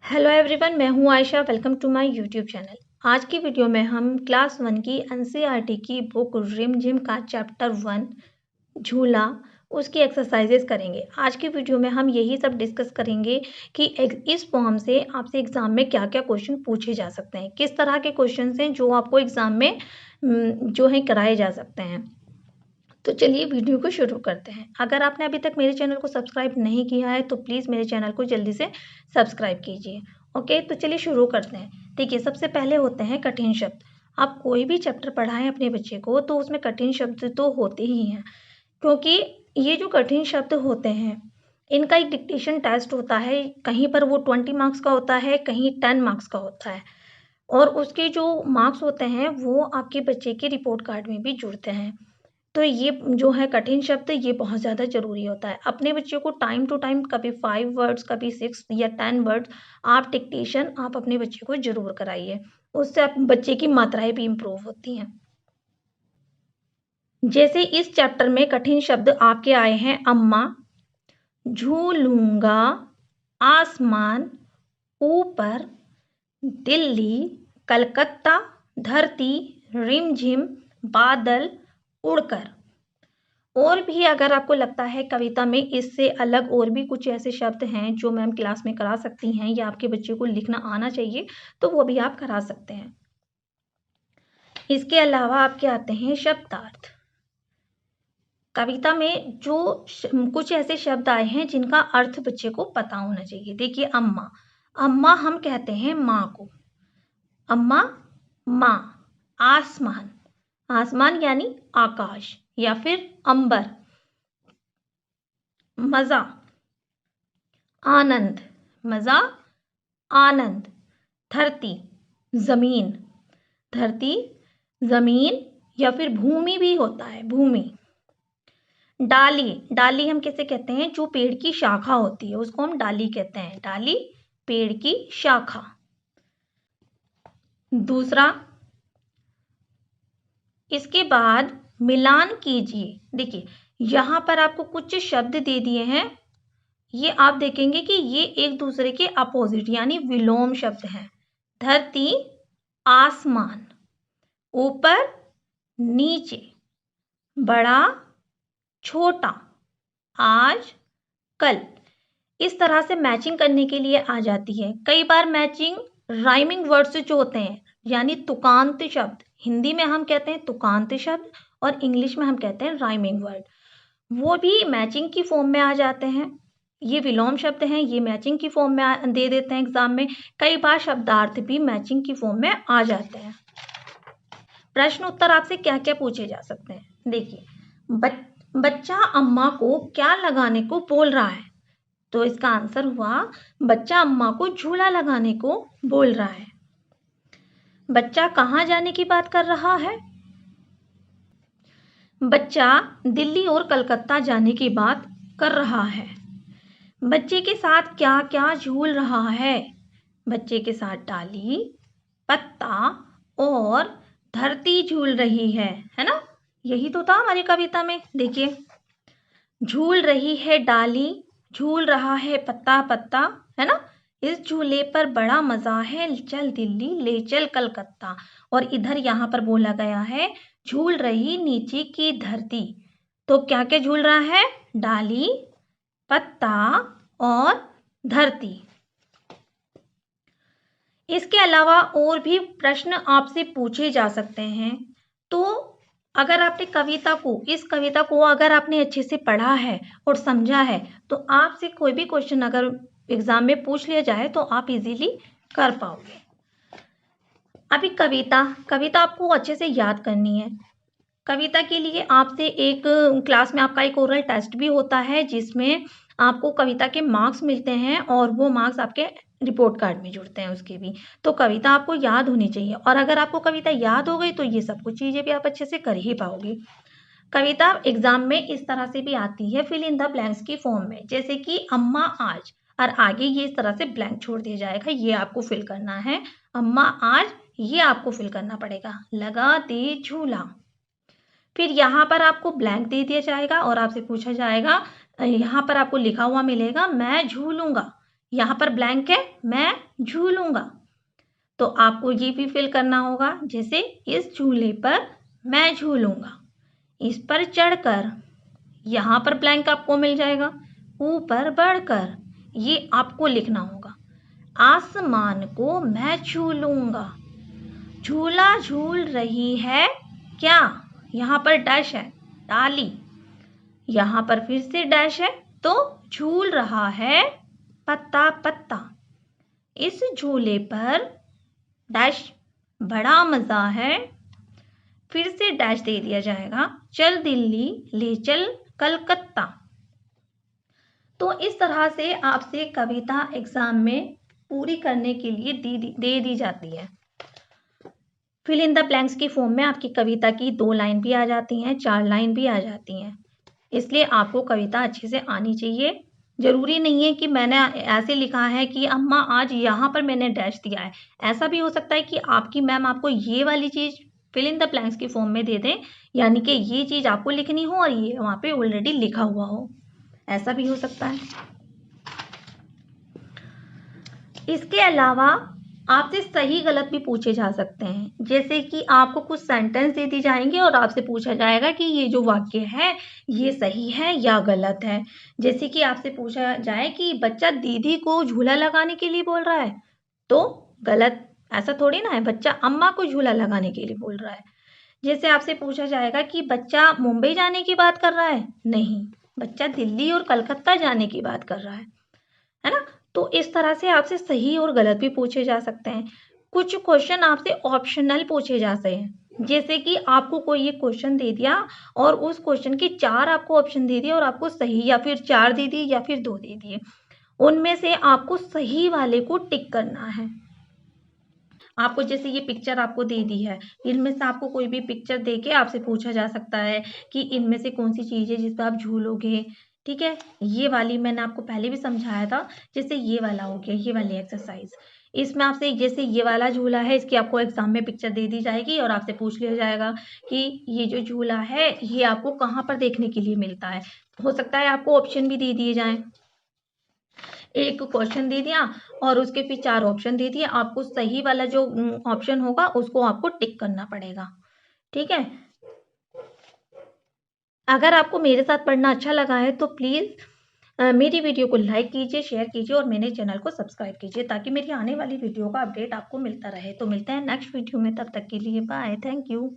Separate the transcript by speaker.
Speaker 1: Hello everyone, मैं हूं Ayesha. Welcome to my YouTube channel. आज की वीडियो में हम क्लास 1 की एनसीईआरटी की बुक रिम झिम का चैप्टर 1 झूला उसकी एक्सरसाइजेस करेंगे। आज की वीडियो में हम यही सब डिस्कस करेंगे कि इस फॉर्म से आपसे एग्जाम में क्या क्या क्वेश्चन पूछे जा सकते हैं, किस तरह के क्वेश्चन हैं जो आपको एग्जाम में जो है कराए जा सकते हैं। तो चलिए वीडियो को शुरू करते हैं। अगर आपने अभी तक मेरे चैनल को सब्सक्राइब नहीं किया है तो प्लीज़ मेरे चैनल को जल्दी से सब्सक्राइब कीजिए। ओके, तो चलिए शुरू करते हैं। देखिए, सबसे पहले होते हैं कठिन शब्द। आप कोई भी चैप्टर पढ़ाएं अपने बच्चे को तो उसमें कठिन शब्द तो होते ही हैं, क्योंकि ये जो कठिन शब्द होते हैं इनका एक डिक्टेशन टेस्ट होता है। कहीं पर वो 20 मार्क्स का होता है, कहीं 10 मार्क्स का होता है, और उसके जो मार्क्स होते हैं वो आपके बच्चे के रिपोर्ट कार्ड में भी जुड़ते हैं। तो ये जो है कठिन शब्द, ये बहुत ज़्यादा ज़रूरी होता है। अपने बच्चों को टाइम टू टाइम कभी 5 वर्ड्स, कभी 6 या 10 वर्ड्स आप डिक्टेशन आप अपने बच्चे को ज़रूर कराइए। उससे बच्चे की मात्राएं भी इम्प्रूव होती हैं। जैसे इस चैप्टर में कठिन शब्द आपके आए हैं अम्मा, झूलूंगा, आसमान, ऊपर, दिल्ली, कलकत्ता, धरती, रिमझिम, बादल, उड़कर। और भी अगर आपको लगता है कविता में इससे अलग और भी कुछ ऐसे शब्द हैं जो मैम क्लास में करा सकती हैं या आपके बच्चे को लिखना आना चाहिए, तो वो भी आप करा सकते हैं। इसके अलावा आपके आते हैं शब्दार्थ। कविता में जो कुछ ऐसे शब्द आए हैं जिनका अर्थ बच्चे को पता होना चाहिए। देखिए, अम्मा, अम्मा हम कहते हैं माँ को, अम्मा माँ। आसमान, आसमान यानी आकाश या फिर अंबर। मजा, आनंद, मजा, आनंद। धरती, जमीन, धरती, जमीन या फिर भूमि भी होता है, भूमि। डाली, डाली हम कैसे कहते हैं, जो पेड़ की शाखा होती है उसको हम डाली कहते हैं, डाली पेड़ की शाखा। दूसरा, इसके बाद मिलान कीजिए। देखिए, यहां पर आपको कुछ शब्द दे दिए हैं, ये आप देखेंगे कि ये एक दूसरे के अपोजिट यानी विलोम शब्द हैं। धरती, आसमान, ऊपर, नीचे, बड़ा, छोटा, आज, कल। इस तरह से मैचिंग करने के लिए आ जाती है। कई बार मैचिंग राइमिंग वर्ड से जो होते हैं, यानी तुकांत शब्द, हिंदी में हम कहते हैं तुकांत शब्द और इंग्लिश में हम कहते हैं राइमिंग वर्ड, वो भी मैचिंग की फॉर्म में आ जाते हैं। ये विलोम शब्द हैं, ये मैचिंग की फॉर्म में दे देते हैं एग्जाम में। कई बार शब्दार्थ भी मैचिंग की फॉर्म में आ जाते हैं। प्रश्न उत्तर आपसे क्या क्या पूछे जा सकते हैं। देखिए, बच्चा अम्मा को क्या लगाने को बोल रहा है, तो इसका आंसर हुआ बच्चा अम्मा को झूला लगाने को बोल रहा है। बच्चा कहाँ जाने की बात कर रहा है, बच्चा दिल्ली और कलकत्ता जाने की बात कर रहा है। बच्चे के साथ क्या क्या झूल रहा है, बच्चे के साथ डाली, पत्ता और धरती झूल रही है ना। यही तो था हमारी कविता में। देखिए, झूल रही है डाली, झूल रहा है पत्ता पत्ता, है ना। इस झूले पर बड़ा मजा है, चल दिल्ली ले चल कलकत्ता। और इधर यहाँ पर बोला गया है झूल रही नीचे की धरती। तो क्या क्या झूल रहा है, डाली, पत्ता और धरती। इसके अलावा और भी प्रश्न आपसे पूछे जा सकते हैं। तो अगर आपने इस कविता को अगर आपने अच्छे से पढ़ा है और समझा है तो आपसे कोई भी क्वेश्चन अगर एग्जाम में पूछ लिया जाए तो आप इजीली कर पाओगे। अभी कविता आपको अच्छे से याद करनी है। कविता के लिए आपसे एक क्लास में आपका एक ओरल टेस्ट भी होता है जिसमें आपको कविता के मार्क्स मिलते हैं और वो मार्क्स आपके रिपोर्ट कार्ड में जुड़ते हैं उसके भी। तो कविता आपको याद होनी चाहिए, और अगर आपको कविता याद हो गई तो ये सब कुछ चीज़ें भी आप अच्छे से कर ही पाओगे। कविता एग्जाम में इस तरह से भी आती है फिल इन द ब्लैंक्स की फॉर्म में, जैसे कि अम्मा आज, और आगे ये इस तरह से ब्लैंक छोड़ दिया जाएगा, ये आपको फिल करना है। अम्मा आज, ये आपको फिल करना पड़ेगा। लगा दे झूला, फिर यहाँ पर आपको ब्लैंक दे दिया जाएगा और आपसे पूछा जाएगा, यहाँ पर आपको लिखा हुआ मिलेगा मैं झूलूंगा, यहाँ पर ब्लैंक है, मैं झूलूंगा। तो आपको ये भी फिल करना होगा, जैसे इस झूले पर मैं झूलूंगा। इस पर चढ़कर, यहाँ पर ब्लैंक आपको मिल जाएगा। ऊपर बढ़कर, ये आपको लिखना होगा। आसमान को मैं छू लूंगा। झूला झूल रही है क्या, यहाँ पर डैश है, डाली। यहाँ पर फिर से डैश है, तो झूल रहा है पत्ता पत्ता। इस झूले पर डैश बड़ा मजा है। फिर से डैश दे दिया जाएगा, चल दिल्ली ले चल कलकत्ता। तो इस तरह से आपसे कविता एग्जाम में पूरी करने के लिए दे दी जाती है। फिल इन द ब्लैंक्स की फॉर्म में आपकी कविता की 2 लाइन भी आ जाती हैं, 4 लाइन भी आ जाती हैं। इसलिए आपको कविता अच्छे से आनी चाहिए। जरूरी नहीं है कि मैंने ऐसे लिखा है कि अम्मा आज यहाँ पर मैंने डैश दिया है। ऐसा भी हो सकता है कि आपकी मैम आपको ये वाली चीज फिल इन द ब्लैंक्स की फॉर्म में दे दें, यानी कि ये चीज आपको लिखनी हो और ये वहां पे ऑलरेडी लिखा हुआ हो। ऐसा भी हो सकता है। इसके अलावा आपसे सही गलत भी पूछे जा सकते हैं, जैसे कि आपको कुछ सेंटेंस दे दी जाएंगे और आपसे पूछा जाएगा कि ये जो वाक्य है ये सही है या गलत है। जैसे कि आपसे पूछा जाए कि बच्चा दीदी को झूला लगाने के लिए बोल रहा है, तो गलत। ऐसा थोड़ी ना है, बच्चा अम्मा को झूला लगाने के लिए बोल रहा है। जैसे आपसे पूछा जाएगा कि बच्चा मुंबई जाने की बात कर रहा है, नहीं, बच्चा दिल्ली और कलकत्ता जाने की बात कर रहा है ना। तो इस तरह से आपसे सही और गलत भी पूछे जा सकते हैं। कुछ क्वेश्चन आपसे ऑप्शनल पूछे जा सकते हैं, जैसे कि आपको कोई ये क्वेश्चन दे दिया और उस क्वेश्चन के 4 आपको ऑप्शन दे दिए और आपको सही या फिर 4 दे दिए या फिर 2 दे दिए। उनमें से आपको सही वाले को टिक करना है। आपको जैसे ये पिक्चर आपको दे दी है, इनमें से आपको कोई भी पिक्चर दे के आपसे पूछा जा सकता है कि इनमें से कौन सी चीज़ है जिस पर आप झूलोगे। ठीक है, ये वाली मैंने आपको पहले भी समझाया था। जैसे ये वाला हो गया, ये वाली एक्सरसाइज, इसमें आपसे जैसे ये वाला झूला है, इसकी आपको एग्जाम में पिक्चर दे दी जाएगी और आपसे पूछ लिया जाएगा कि ये जो झूला है ये आपको कहाँ पर देखने के लिए मिलता है। हो सकता है आपको ऑप्शन भी दे दिए जाएं। एक क्वेश्चन दे दिया और उसके फिर 4 ऑप्शन दे दिए, आपको सही वाला जो ऑप्शन होगा उसको आपको टिक करना पड़ेगा। ठीक है, अगर आपको मेरे साथ पढ़ना अच्छा लगा है तो प्लीज़ मेरी वीडियो को लाइक कीजिए, शेयर कीजिए और मेरे चैनल को सब्सक्राइब कीजिए, ताकि मेरी आने वाली वीडियो का अपडेट आपको मिलता रहे। तो मिलते हैं नेक्स्ट वीडियो में, तब तक के लिए बाय, थैंक यू।